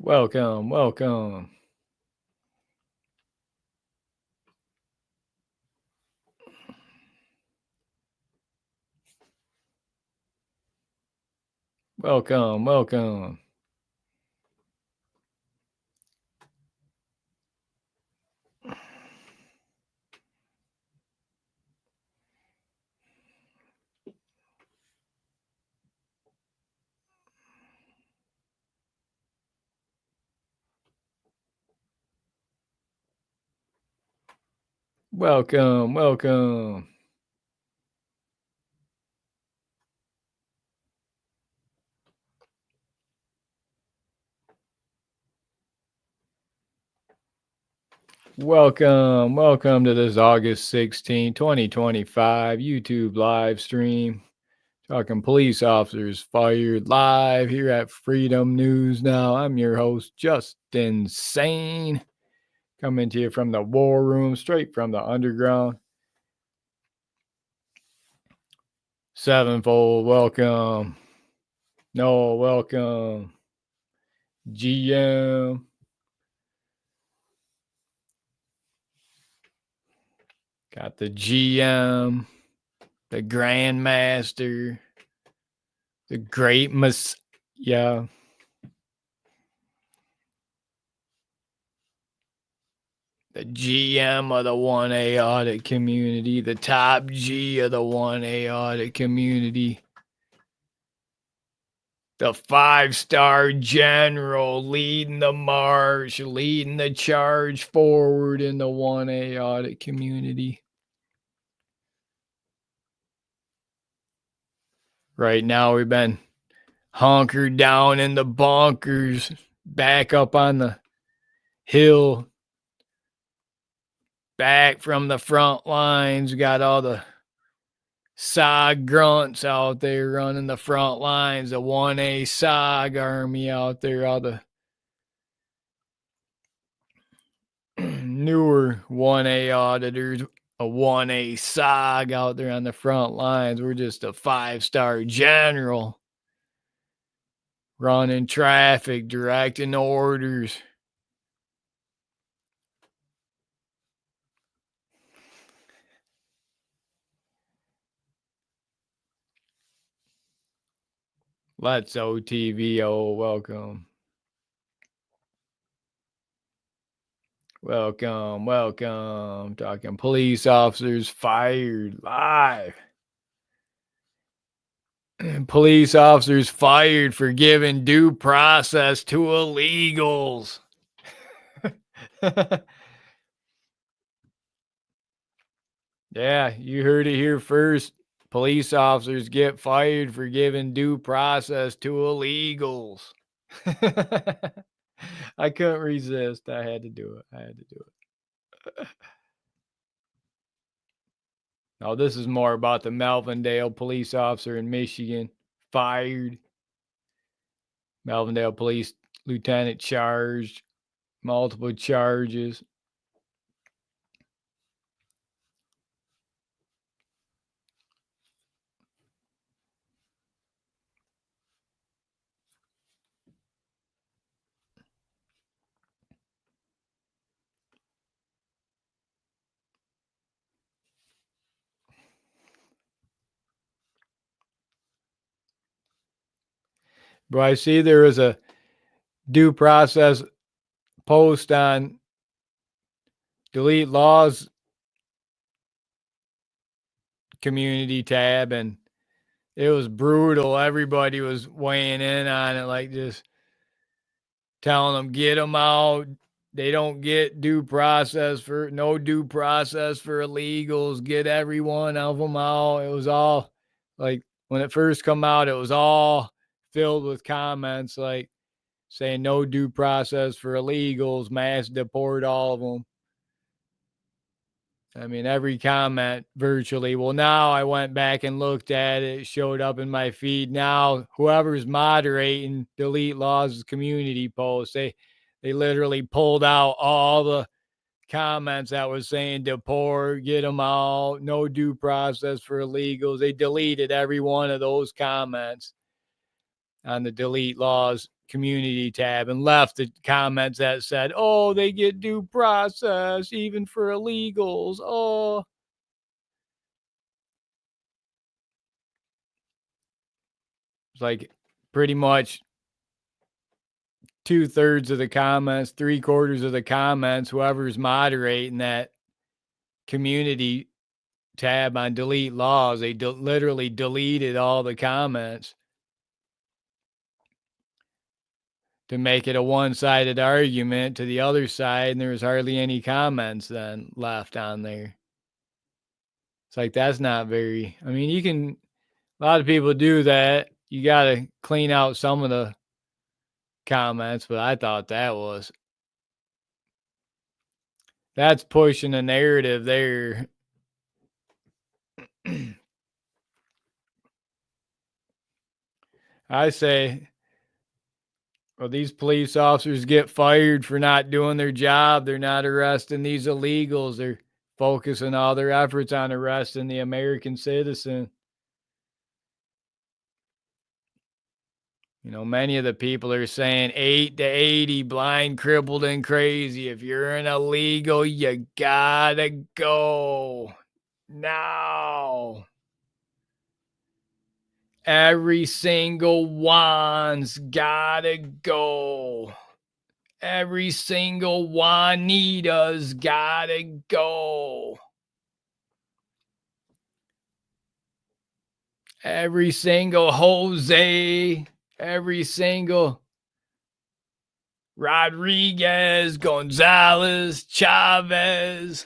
Welcome, welcome. Welcome, welcome. Welcome, welcome. Welcome, welcome to this August 16, 2025 YouTube live stream. Talking police officers fired live here at Freedom News Now. I'm your host, Justin Sane, coming to you from the war room, straight from the underground. Sevenfold, welcome. Noah, welcome. GM. Got the GM, the Grandmaster, the Great yeah. The GM of the 1A audit community, the top G of the 1A audit community, the 5-star general leading the march, leading the charge forward in the 1A audit community. Right now, we've been hunkered down in the bunkers, back up on the hill, back from the front lines. Got all the SOG grunts out there running the front lines, the 1A SOG army out there, all the newer 1A auditors, a 1A SOG out there on the front lines. We're just a 5-star general running traffic, directing orders. Let's OTVO, welcome. Welcome, welcome. Talking police officers fired live. Police officers fired for giving due process to illegals. Yeah, you heard it here first. Police officers get fired for giving due process to illegals. I couldn't resist. I had to do it. Now, this is more about the Melvindale police officer in Michigan fired. Melvindale police lieutenant charged, multiple charges. But I see there was a due process post on Delete Laws community tab, and it was brutal. Everybody was weighing in on it, like just telling them, get them out. They don't get due process for no due process for illegals. Get every one of them out. It was all like when it first come out, it was all filled with comments like saying no due process for illegals, mass deport all of them. I mean, every comment virtually. Well, now I went back and looked at it. It showed up in my feed. Now, whoever's moderating Delete Laws community posts, they literally pulled out all the comments that was saying deport, get them out, no due process for illegals. They deleted every one of those comments on the Delete Laws community tab and left the comments that said, "Oh, they get due process even for illegals." Oh, it's like pretty much 2/3 of the comments, 3/4 of the comments, whoever's moderating that community tab on delete laws, they literally deleted all the comments to make it a one-sided argument to the other side, and there was hardly any comments then left on there. It's like, that's not very, I mean, a lot of people do that. You got to clean out some of the comments, but I thought that's pushing a narrative there. I say, well, these police officers get fired for not doing their job. They're not arresting these illegals. They're focusing all their efforts on arresting the American citizen. You know, many of the people are saying 8 to 80, blind, crippled, and crazy. If you're an illegal, you gotta go now. Every single one's gotta go. Every single Juanita's gotta go. Every single Jose, every single Rodriguez, Gonzalez, Chavez.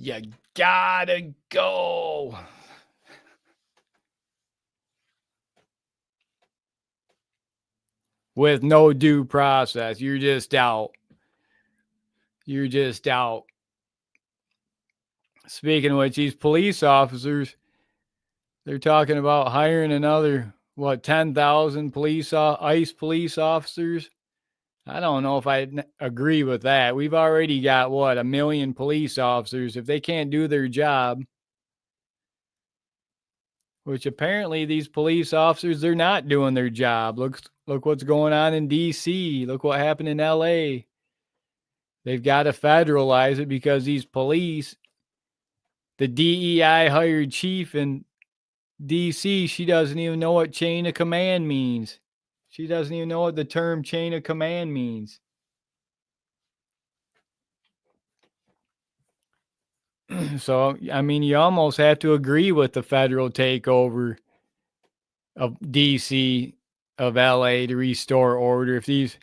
You gotta go. With no due process. You're just out. You're just out. Speaking of which, these police officers, they're talking about hiring another, 10,000 ICE police officers? I don't know if I agree with that. We've already got, 1 million police officers. If they can't do their job, which apparently these police officers, they're not doing their job. Look what's going on in D.C. Look what happened in L.A. They've got to federalize it because these police, the DEI hired chief in D.C., she doesn't even know what chain of command means. She doesn't even know what the term chain of command means. So, I mean, you almost have to agree with the federal takeover of D.C., of L.A. to restore order. If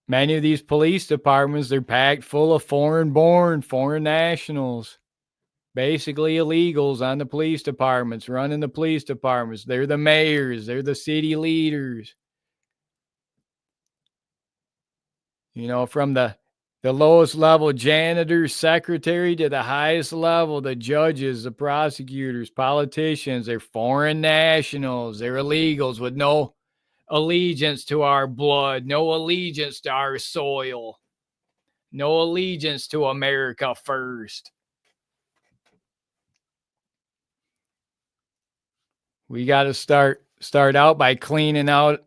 many of these police departments, they're packed full of foreign-born, foreign nationals, basically illegals on the police departments, running the police departments. They're the mayors. They're the city leaders. You know, from the lowest level janitor, secretary, to the highest level, the judges, the prosecutors, politicians, they're foreign nationals. They're illegals with no allegiance to our blood, no allegiance to our soil, no allegiance to America first. We got to start out by cleaning out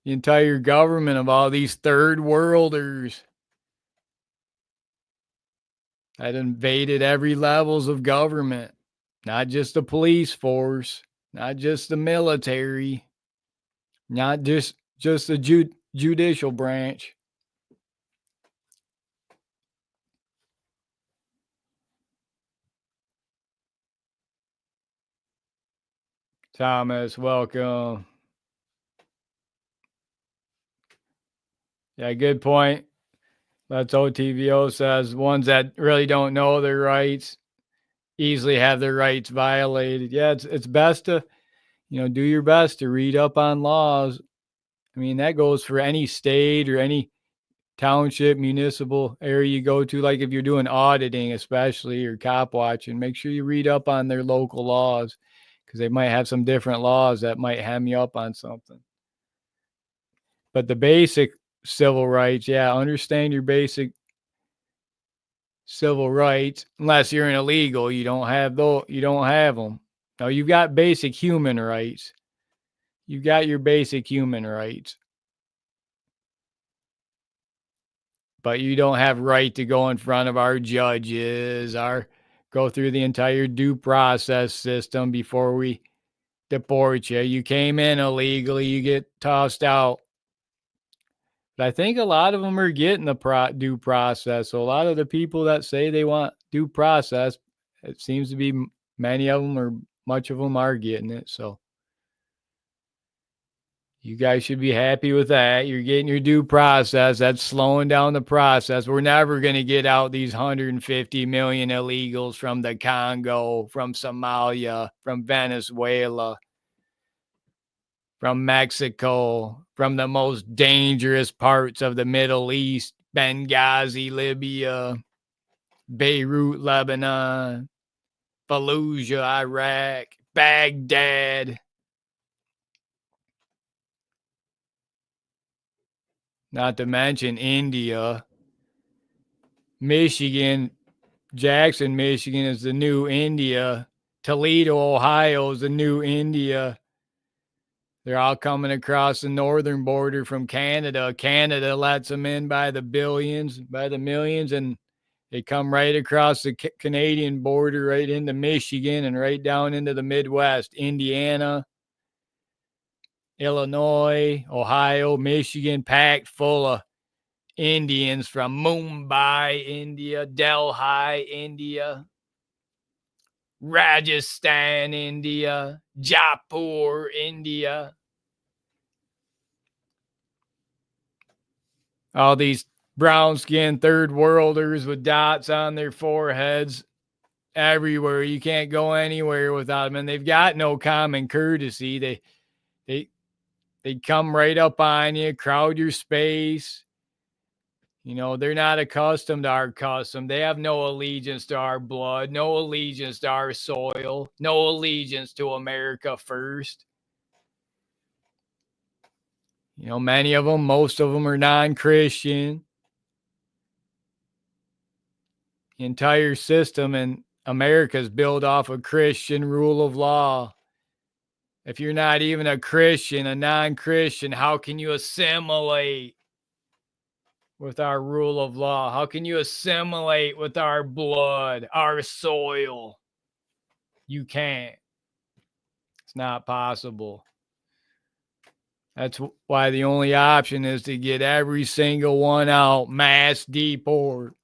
the entire government of all these third worlders that invaded every levels of government, not just the police force, not just the military, not just the judicial branch. Thomas, welcome. Yeah, good point. That's OTVO says ones that really don't know their rights easily have their rights violated. Yeah, it's best to, do your best to read up on laws. I mean, that goes for any state or any township, municipal area you go to. Like if you're doing auditing, especially, or cop watching, make sure you read up on their local laws because they might have some different laws that might hem you up on something. But the basic civil rights, yeah, understand your basic civil rights. Unless you're an illegal, you don't have them. Now you've got basic human rights. You got your basic human rights, but you don't have right to go in front of our judges, our go through the entire due process system before we deport you. You came in illegally, you get tossed out. But I think a lot of them are getting the due process. So a lot of the people that say they want due process, it seems to be many of them or much of them are getting it. So you guys should be happy with that. You're getting your due process. That's slowing down the process. We're never going to get out these 150 million illegals from the Congo, from Somalia, from Venezuela, from Mexico, from the most dangerous parts of the Middle East, Benghazi, Libya, Beirut, Lebanon, Fallujah, Iraq, Baghdad. Not to mention India, Michigan, Jackson, Michigan is the new India. Toledo, Ohio is the new India. They're all coming across the northern border from Canada. Canada lets them in by the billions, by the millions, and they come right across the Canadian border, right into Michigan and right down into the Midwest, Indiana, Illinois, Ohio, Michigan, packed full of Indians from Mumbai, India, Delhi, India, Rajasthan, India, Jaipur, India. All these brown skinned third worlders with dots on their foreheads everywhere. You can't go anywhere without them. And they've got no common courtesy. They they come right up on you, crowd your space. You know, they're not accustomed to our custom. They have no allegiance to our blood, no allegiance to our soil, no allegiance to America first. You know, many of them, most of them are non-Christian. The entire system in America is built off of Christian rule of law. If you're not even a Christian, a non-Christian, how can you assimilate with our rule of law? How can you assimilate with our blood, our soil? You can't. It's not possible. That's why the only option is to get every single one out, mass deport.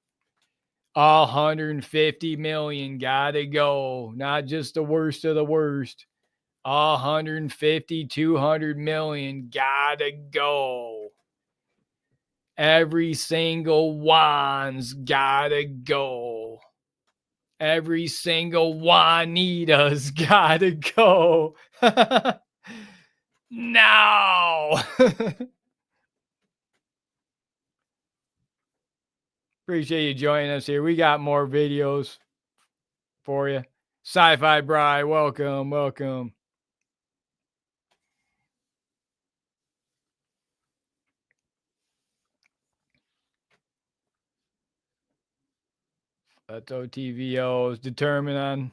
All 150 million gotta go. Not just the worst of the worst. All 150, 200 million gotta go. Every single one's gotta go. Every single Juanita's gotta go. No. Appreciate you joining us here. We got more videos for you. Sci-Fi Bride, welcome, welcome. That's OTVO's determined on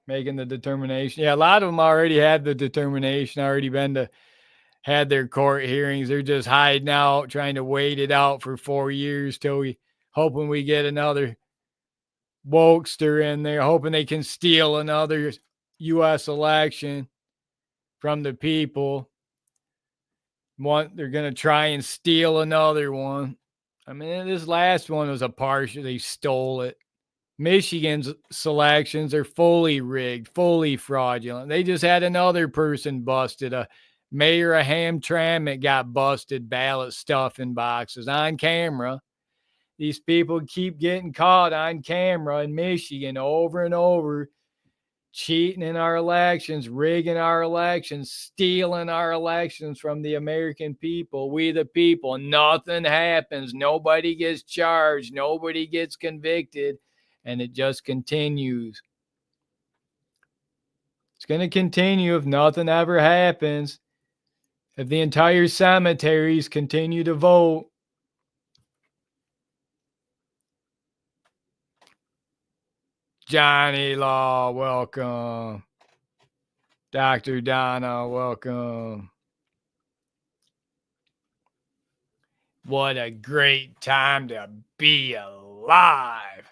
making the determination. Yeah, a lot of them already had the determination, already had their court hearings. They're just hiding out, trying to wait it out for 4 years till hoping we get another wokester in there, hoping they can steal another U.S. election from the people. They're going to try and steal another one. I mean, this last one was a partial. They stole it. Michigan's selections are fully rigged, fully fraudulent. They just had another person busted. A mayor of Hamtramck got busted ballot stuffing boxes on camera. These people keep getting caught on camera in Michigan over and over, cheating in our elections, rigging our elections, stealing our elections from the American people, we the people. Nothing happens. Nobody gets charged. Nobody gets convicted. And it just continues. It's going to continue if nothing ever happens. If the entire cemeteries continue to vote. Johnny Law, welcome. Dr. Donna, welcome. What a great time to be alive.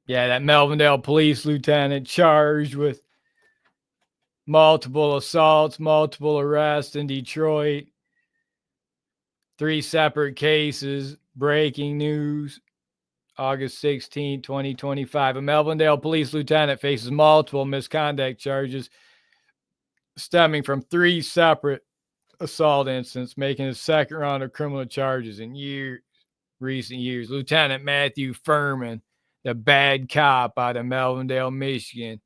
Yeah, that Melvindale police lieutenant charged with multiple assaults, multiple arrests in Detroit. 3 separate cases. Breaking news. August 16, 2025. A Melvindale police lieutenant faces multiple misconduct charges stemming from 3 separate assault incidents, making his second round of criminal charges in recent years. Lieutenant Matthew Furman, the bad cop out of Melvindale, Michigan,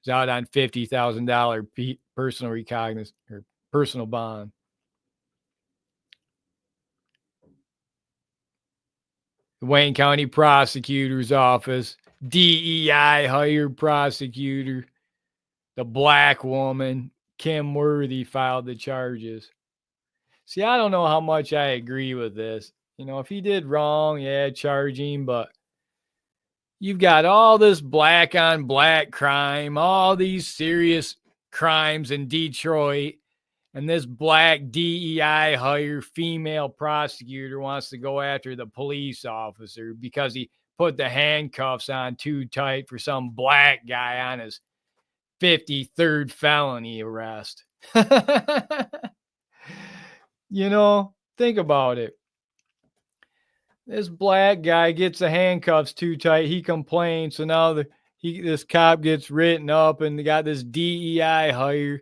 is out on $50,000 personal recognizance or personal bond. The Wayne County Prosecutor's Office, DEI hired prosecutor, the black woman, Kim Worthy, filed the charges. See, I don't know how much I agree with this. You know, if he did wrong, yeah, charge him, but you've got all this black on black crime, all these serious crimes in Detroit, and this black DEI hire female prosecutor wants to go after the police officer because he put the handcuffs on too tight for some black guy on his 53rd felony arrest. You know, think about it. This black guy gets the handcuffs too tight. He complains. So now this cop gets written up and they got this DEI hire,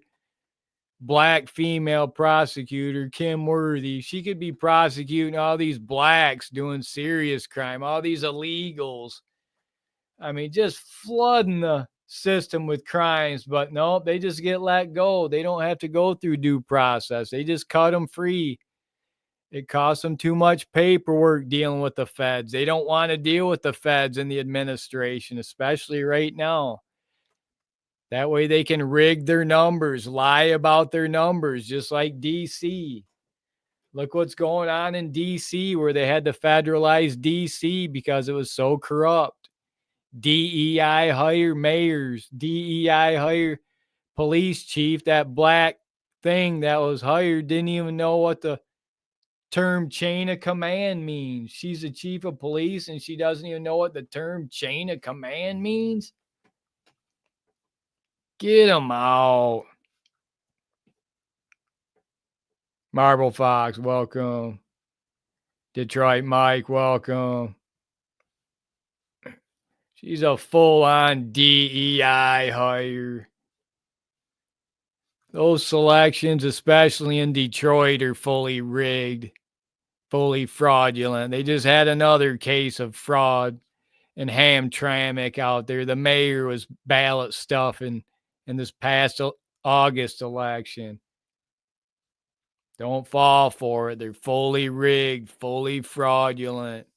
black female prosecutor, Kim Worthy. She could be prosecuting all these blacks doing serious crime, all these illegals. I mean, just flooding the system with crimes, but no, they just get let go. They don't have to go through due process. They just cut them free. It costs them too much paperwork dealing with the feds. They don't want to deal with the feds and the administration, especially right now. That way they can rig their numbers, lie about their numbers, just like DC. Look what's going on in DC, where they had to federalize DC because it was so corrupt. DEI hire mayors, DEI hire police chief. That black thing that was hired didn't even know what the term chain of command means. She's the chief of police and she doesn't even know what the term chain of command means. Get them out. Marble Fox, welcome. Detroit Mike, welcome. She's a full-on DEI hire. Those selections, especially in Detroit, are fully rigged, fully fraudulent. They just had another case of fraud in Hamtramck out there. The mayor was ballot stuffing in this past August election. Don't fall for it. They're fully rigged, fully fraudulent.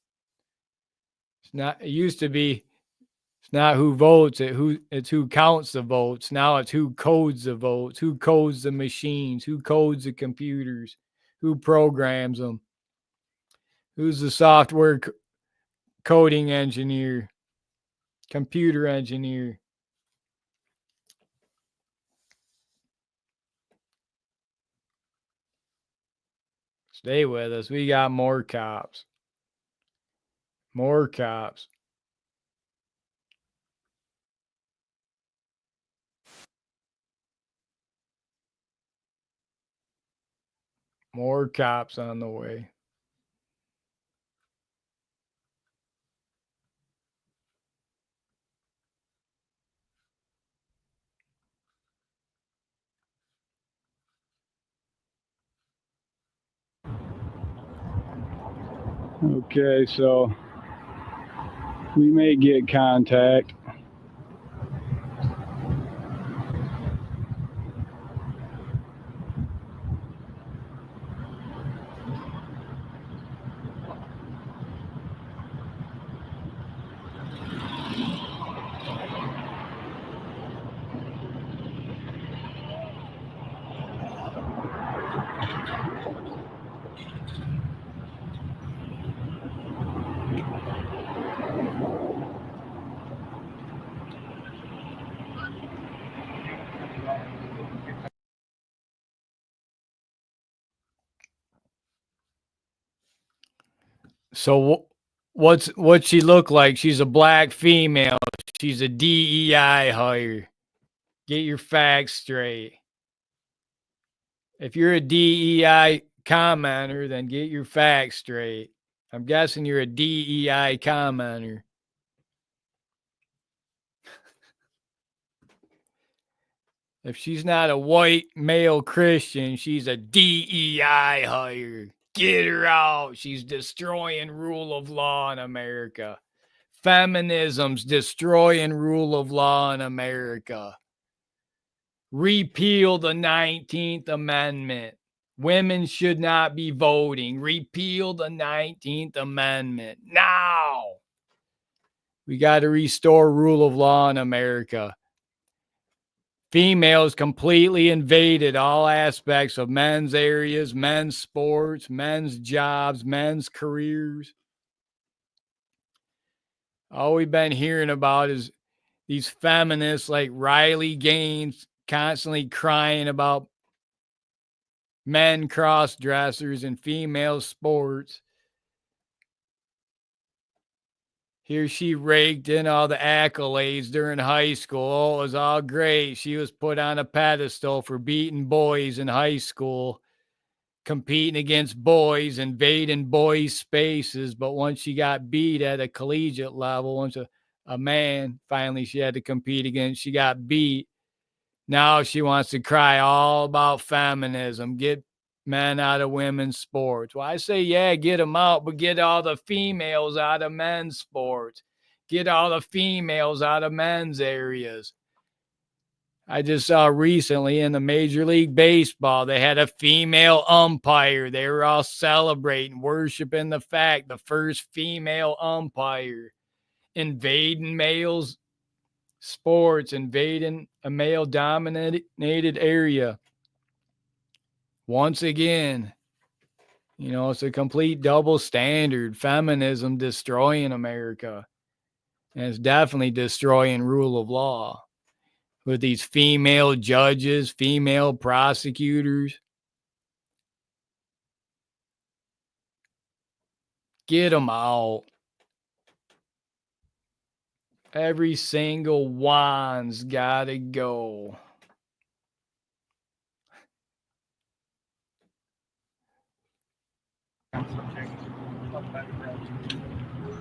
It's not. It used to be. It's not who votes. It's who counts the votes. Now it's who codes the votes. Who codes the machines? Who codes the computers? Who programs them? Who's the software coding engineer? Computer engineer? Stay with us. We got more cops. More cops. More cops on the way. Okay, so we may get contact. So what's she look like? She's a black female. She's a DEI hire. Get your facts straight. If you're a DEI commenter, then get your facts straight. I'm guessing you're a DEI commenter. If she's not a white male Christian, she's a DEI hire. Get her out. She's destroying rule of law in America. Feminism's destroying rule of law in America. Repeal the 19th Amendment. Women should not be voting. Repeal the 19th Amendment. Now! We got to restore rule of law in America. Females completely invaded all aspects of men's areas, men's sports, men's jobs, men's careers. All we've been hearing about is these feminists like Riley Gaines constantly crying about men cross-dressers and female sports. Here she raked in all the accolades during high school. Oh, it was all great. She was put on a pedestal for beating boys in high school, competing against boys, invading boys' spaces. But once she got beat at a collegiate level, once a man finally she had to compete against, she got beat. Now she wants to cry all about feminism, get men out of women's sports. Well, I say, yeah, get them out, but get all the females out of men's sports. Get all the females out of men's areas. I just saw recently in the Major League Baseball, they had a female umpire. They were all celebrating, worshiping the fact, the first female umpire, invading males' sports, invading a male-dominated area. Once again, you know, it's a complete double standard. Feminism destroying America. And it's definitely destroying rule of law. With these female judges, female prosecutors. Get them out. Every single one's gotta go.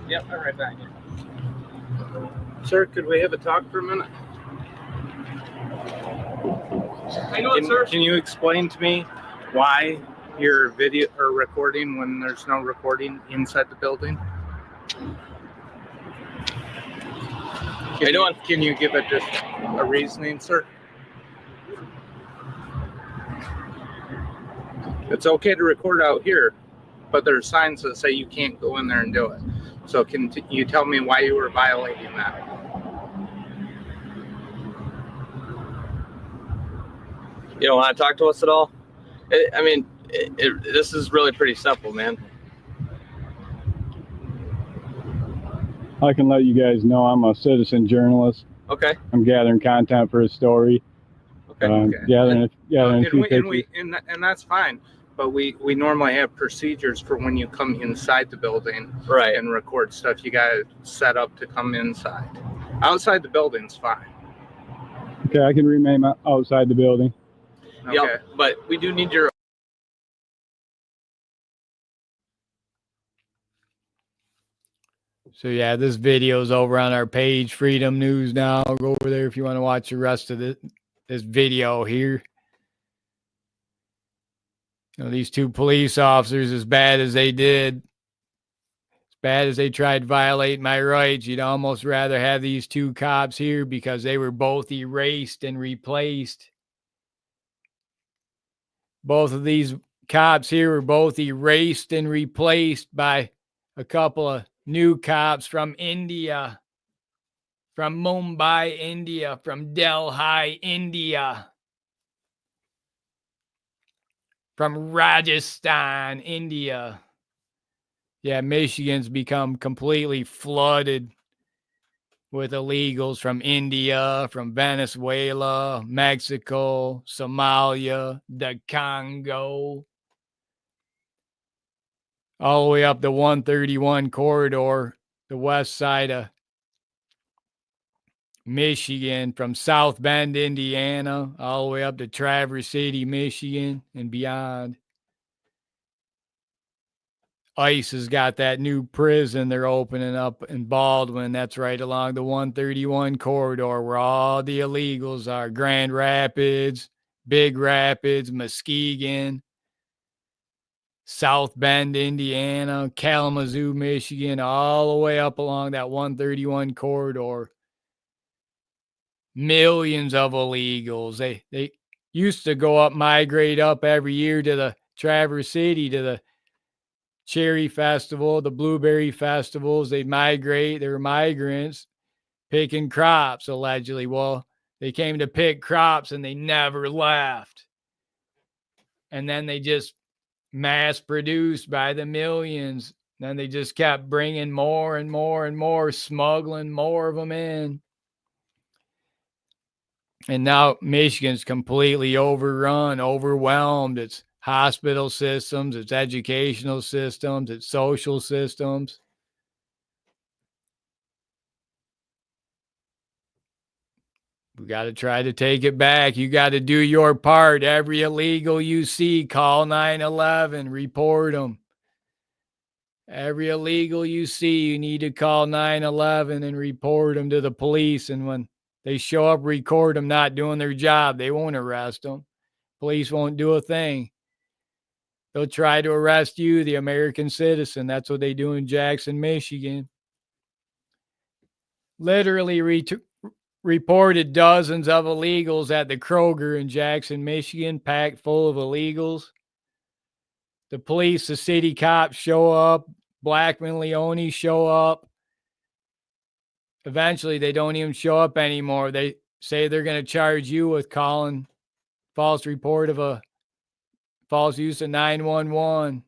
Yep, I'm right back. Sir, could we have a talk for a minute? How you doing, sir? Can you explain to me why you're video or recording when there's no recording inside the building? How you doing? Can you give it just a reasoning, sir? It's okay to record out here, but there's signs that say you can't go in there and do it. So can you tell me why you were violating that? You don't want to talk to us at all? This is really pretty simple, man. I can let you guys know I'm a citizen journalist. Okay. I'm gathering content for a story. Okay. Gathering a few pictures. And that's fine. But we normally have procedures for when you come inside the building, Right. and record stuff. You got to set up to come inside. Outside the building's fine. Okay, I can remain outside the building. Okay. Yep, but we do need your... So yeah, this video is over on our page, Freedom News Now. Go over there if you want to watch the rest of this video here. You know, these two police officers, as bad as they did, as bad as they tried to violate my rights, you'd almost rather have these two cops here because they were both erased and replaced. Both of these cops here were both erased and replaced by a couple of new cops from India, from Mumbai, India, from Delhi, India, from Rajasthan, India. Yeah, Michigan's become completely flooded with illegals from India, from Venezuela, Mexico, Somalia, the Congo. all the way up the 131 corridor, the west side of Michigan, from South Bend, Indiana, all the way up to Traverse City, Michigan, and beyond. ICE has got that new prison they're opening up in Baldwin. That's right along the 131 corridor where all the illegals are. Grand Rapids, Big Rapids, Muskegon, South Bend, Indiana, Kalamazoo, Michigan, all the way up along that 131 corridor. Millions of illegals. They used to go up, migrate up every year to the Traverse City, to the Cherry Festival, the Blueberry Festivals. They'd migrate. They were migrants picking crops, allegedly. Well, they came to pick crops and they never left. And then they just mass produced by the millions. Then they just kept bringing more and more and more, smuggling more of them in. And now Michigan's completely overrun, overwhelmed. It's hospital systems, its educational systems, its social systems. We got to try to take it back. You got to do your part. Every illegal you see, call 911, report them. Every illegal you see, you need to call 911 and report them to the police. And when they show up, record them not doing their job, they won't arrest them. Police won't do a thing. They'll try to arrest you, the American citizen. That's what they do in Jackson, Michigan. Literally reported dozens of illegals at the Kroger in Jackson, Michigan, packed full of illegals. The police, the city cops show up. Blackman Leone show up. Eventually, they don't even show up anymore. They say they're going to charge you with calling false report of a false use of 911.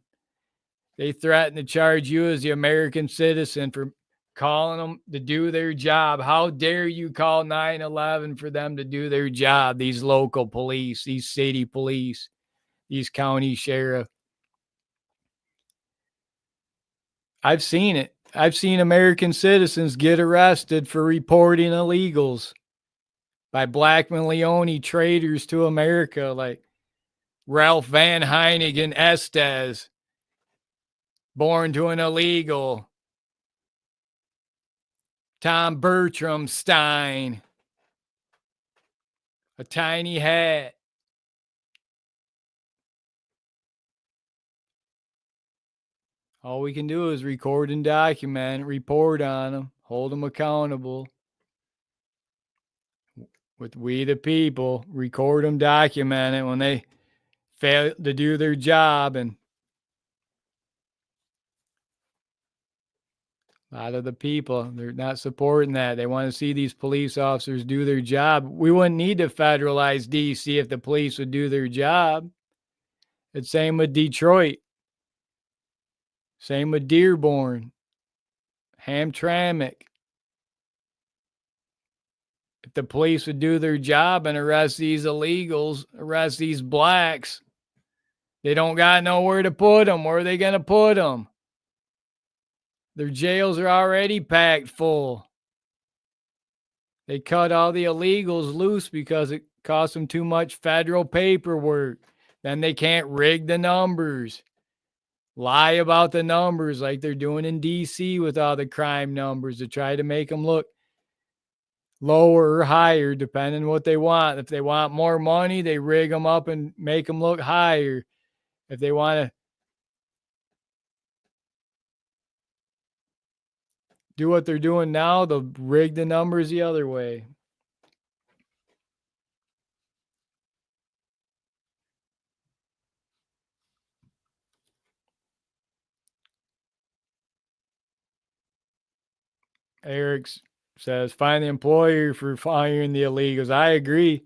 They threaten to charge you as the American citizen for calling them to do their job. How dare you call 911 for them to do their job? These local police, these city police, these county sheriff. I've seen it. I've seen American citizens get arrested for reporting illegals by Blackman Leone traitors to America, like Ralph Van Heinigen Estes, born to an illegal. Tom Bertram Stein, a tiny hat. All we can do is record and document, report on them, hold them accountable. With we the people, record them, document it when they fail to do their job. And a lot of the people, they're not supporting that. They want to see these police officers do their job. We wouldn't need to federalize D.C. if the police would do their job. It's same with Detroit. Same with Dearborn, Hamtramck. If the police would do their job and arrest these illegals, arrest these blacks, they don't got nowhere to put them. Where are they going to put them? Their jails are already packed full. They cut all the illegals loose because it costs them too much federal paperwork. Then they can't rig the numbers. Lie about the numbers like they're doing in D.C. with all the crime numbers to try to make them look lower or higher, depending on what they want. If they want more money, they rig them up and make them look higher. If they want to do what they're doing now, they'll rig the numbers the other way. Eric says, find the employer for firing the illegals. I agree.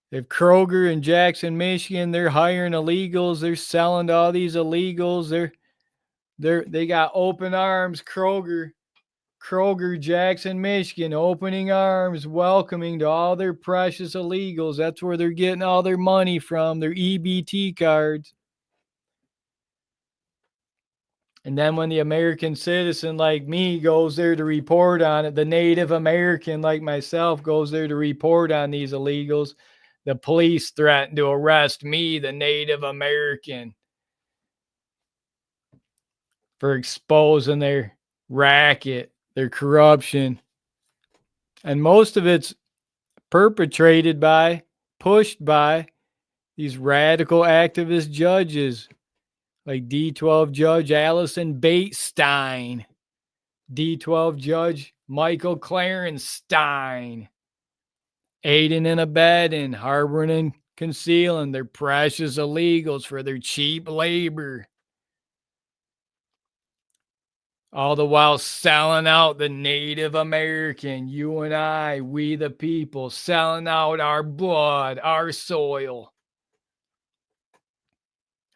If Kroger in Jackson, Michigan, they're hiring illegals, they're selling to all these illegals, they got open arms. Kroger, Jackson, Michigan, opening arms, welcoming to all their precious illegals. That's where they're getting all their money from, their EBT cards. And then when the American citizen like me goes there to report on it, the Native American like myself goes there to report on these illegals, the police threaten to arrest me, the Native American, for exposing their racket, their corruption. And most of it's perpetrated by, pushed by these radical activist judges like D12 Judge Allison Bates-Stein, D12 Judge Michael Clarenstein, aiding and abetting, harboring and concealing their precious illegals for their cheap labor. All the while selling out the Native American, you and I, we the people, selling out our blood, our soil.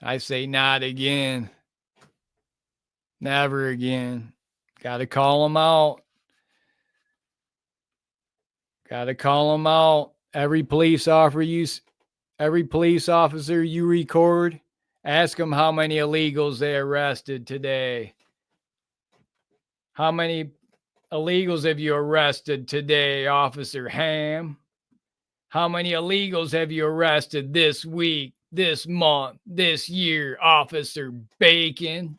I say not again. Never again. Got to call them out. Got to call them out. Every police officer you record, ask them how many illegals they arrested today. How many illegals have you arrested today, Officer Ham? How many illegals have you arrested this week, this month, this year, Officer Bacon?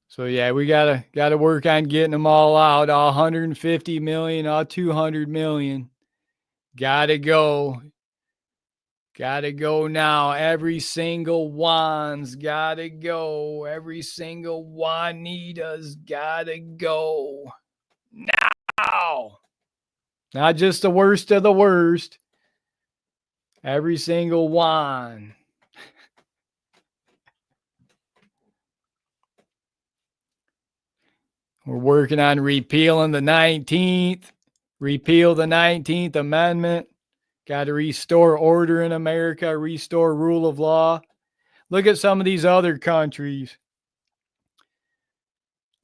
So yeah, we gotta work on getting them all out. All 150 million, all 200 million. Gotta go. Gotta go now. Every single Juan's gotta go. Every single Juanita's gotta go. Now. Not just the worst of the worst. Every single Juan. We're working on repealing the 19th. Repeal the 19th Amendment. Got to restore order in America, restore rule of law. Look at some of these other countries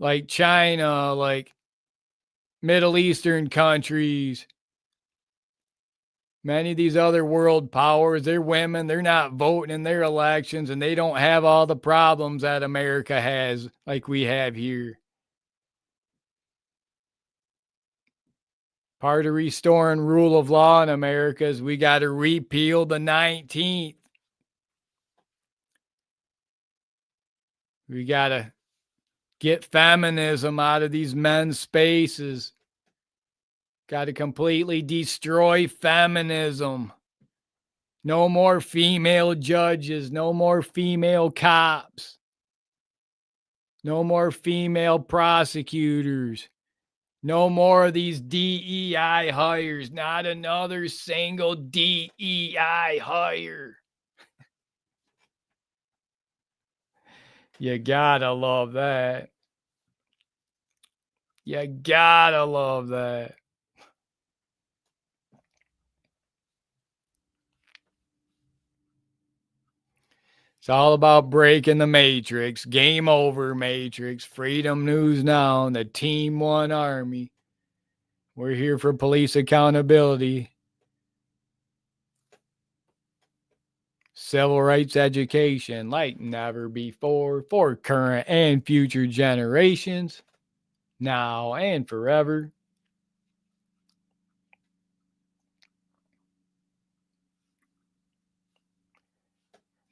like China, like Middle Eastern countries. Many of these other world powers, they're women, they're not voting in their elections, and they don't have all the problems that America has like we have here. Part of restoring rule of law in America is we got to repeal the 19th. We got to get feminism out of these men's spaces. Got to completely destroy feminism. No more female judges. No more female cops. No more female prosecutors. No more of these DEI hires. Not another single DEI hire. You gotta love that. You gotta love that. It's all about breaking the matrix. Game over, matrix. Freedom News Now and the Team One Army. We're here for police accountability, civil rights education like never before for current and future generations, now and forever.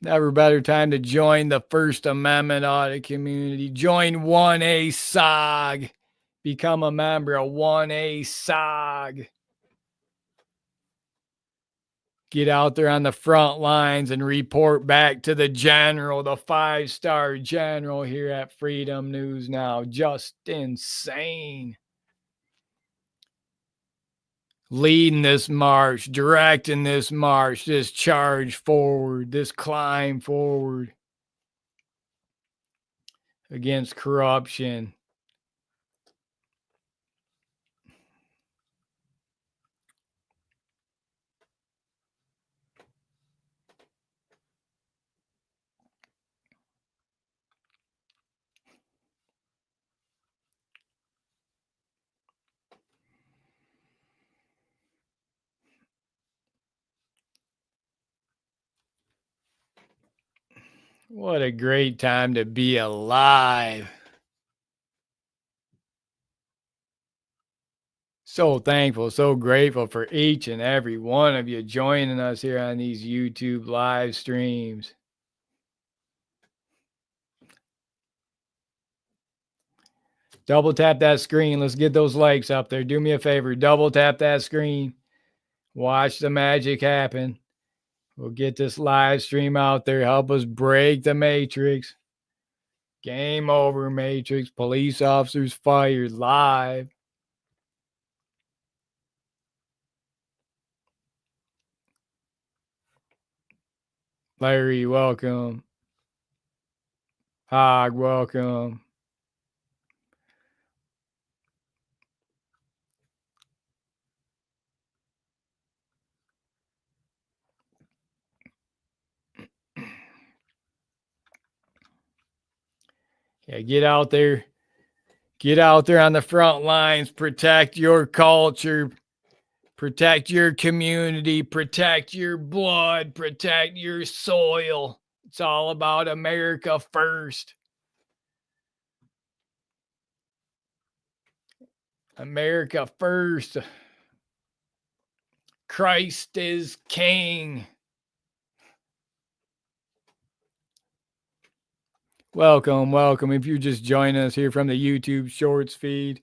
Never better time to join the First Amendment audit community. Join 1A SOG. Become a member of 1A SOG. Get out there on the front lines and report back to the general, the 5-star general here at Freedom News Now. Just insane. Leading this march, directing this march, this charge forward, this climb forward against corruption. What a great time to be alive. So thankful, so grateful for each and every one of you joining us here on these YouTube live streams. Double tap that screen. Let's get those likes up there. Do me a favor. Double tap that screen. Watch the magic happen. We'll get this live stream out there. Help us break the matrix. Game over, Matrix. Police officers fired live. Larry, welcome. Hog, welcome. Yeah, get out there. Get out there on the front lines. Protect your culture. Protect your community. Protect your blood. Protect your soil. It's all about America first. America first. Christ is King. Welcome, welcome. If you're just joining us here from the YouTube Shorts feed,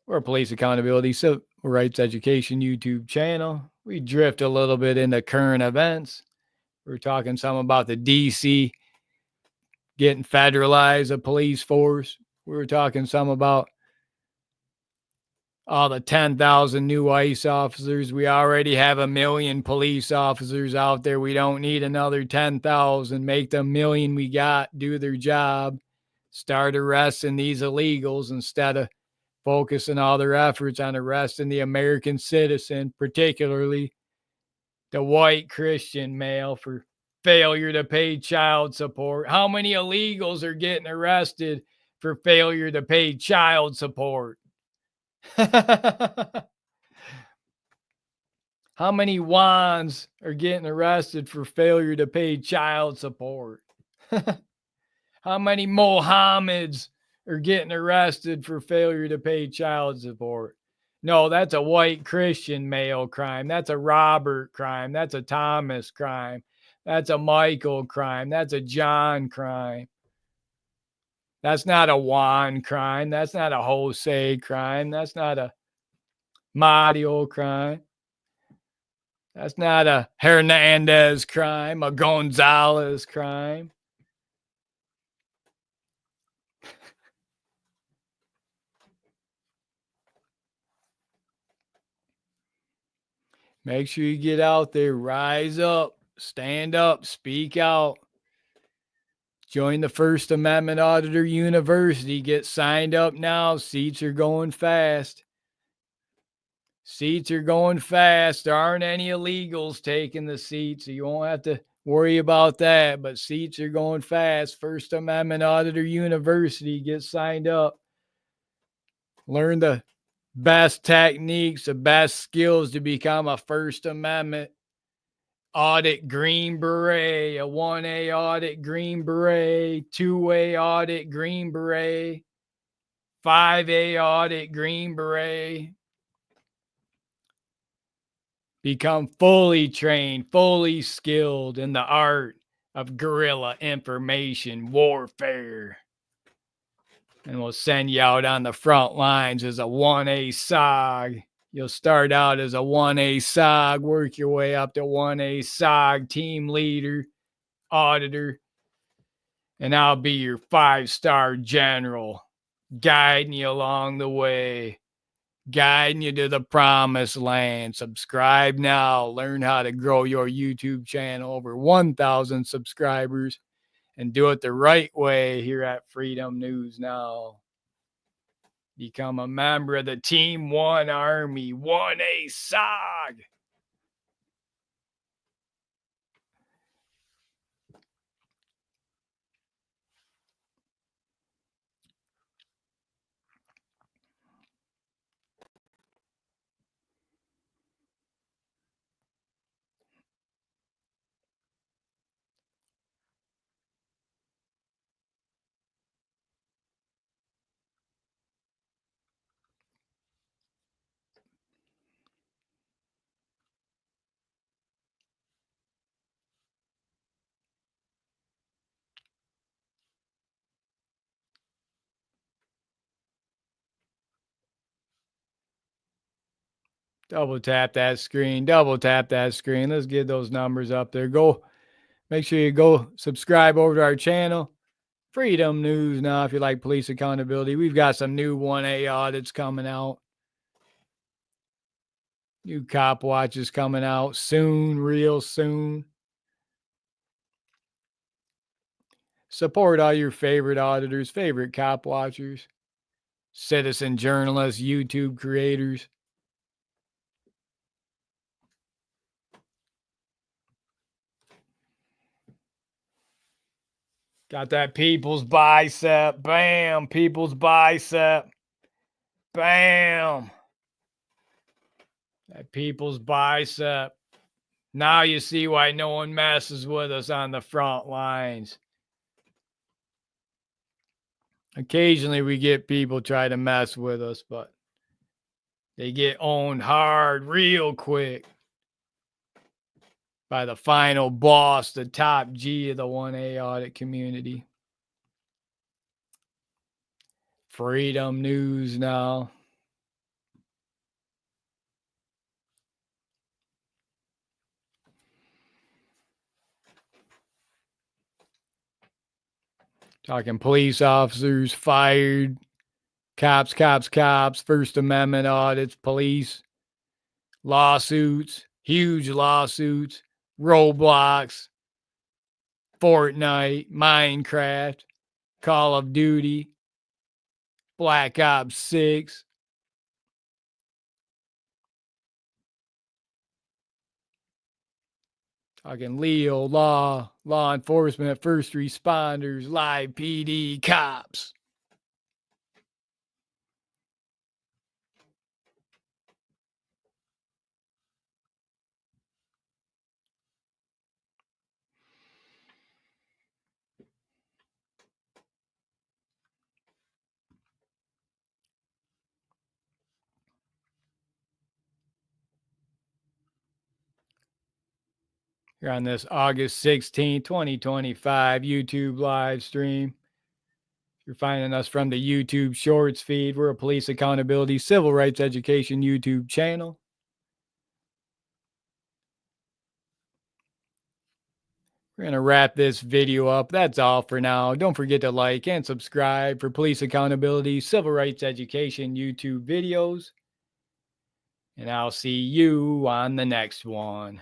we're a police accountability, civil rights education YouTube channel. We drift a little bit into current events. We're talking some about the DC getting federalized, a police force. We were talking some about all the 10,000 new ICE officers. We already have 1 million police officers out there. We don't need another 10,000. Make the 1 million we got do their job. Start arresting these illegals instead of focusing all their efforts on arresting the American citizen, particularly the white Christian male, for failure to pay child support. How many illegals are getting arrested for failure to pay child support? How many Juans are getting arrested for failure to pay child support? How many Mohammeds are getting arrested for failure to pay child support? No, that's a white Christian male crime. That's a Robert crime. That's a Thomas crime. That's a Michael crime. That's a John crime. That's not a Juan crime. That's not a Jose crime. That's not a Mario crime. That's not a Hernandez crime, a Gonzalez crime. Make sure you get out there, rise up, stand up, speak out. Join the First Amendment Auditor University. Get signed up now. Seats are going fast. Seats are going fast. There aren't any illegals taking the seats, so you won't have to worry about that. But seats are going fast. First Amendment Auditor University. Get signed up. Learn the best techniques, the best skills to become a First Amendment audit Green Beret, a 1A audit Green Beret, 2A audit Green Beret, 5A audit Green Beret. Become fully trained, fully skilled in the art of guerrilla information warfare. And we'll send you out on the front lines as a 1A SOG. You'll start out as a 1A SOG, work your way up to 1A SOG team leader, auditor, and I'll be your 5-star general, guiding you along the way, guiding you to the promised land. Subscribe now. Learn how to grow your YouTube channel over 1,000 subscribers and do it the right way here at Freedom News Now. Become a member of the Team 1 Army, 1A SOG. Double tap that screen. Double tap that screen. Let's get those numbers up there. Go. Make sure you go subscribe over to our channel. Freedom News now if you like police accountability. We've got some new 1A audits coming out. New cop watches coming out soon, real soon. Support all your favorite auditors, favorite cop watchers, citizen journalists, YouTube creators. Got that people's bicep. Bam. People's bicep. Bam. That people's bicep. Now you see why no one messes with us on the front lines. Occasionally we get people try to mess with us, but they get owned hard real quick by the final boss, the top G of the 1A audit community. Freedom News now. Talking police officers fired, cops, First Amendment audits, police, lawsuits, huge lawsuits, Roblox, Fortnite, Minecraft, Call of Duty, Black Ops 6. Talking Leo, law enforcement, first responders, live PD, cops. Here on this August 16, 2025 YouTube live stream. You're finding us from the YouTube Shorts feed. We're a police accountability, civil rights education YouTube channel. We're going to wrap this video up. That's all for now. Don't forget to like and subscribe for police accountability, civil rights education YouTube videos. And I'll see you on the next one.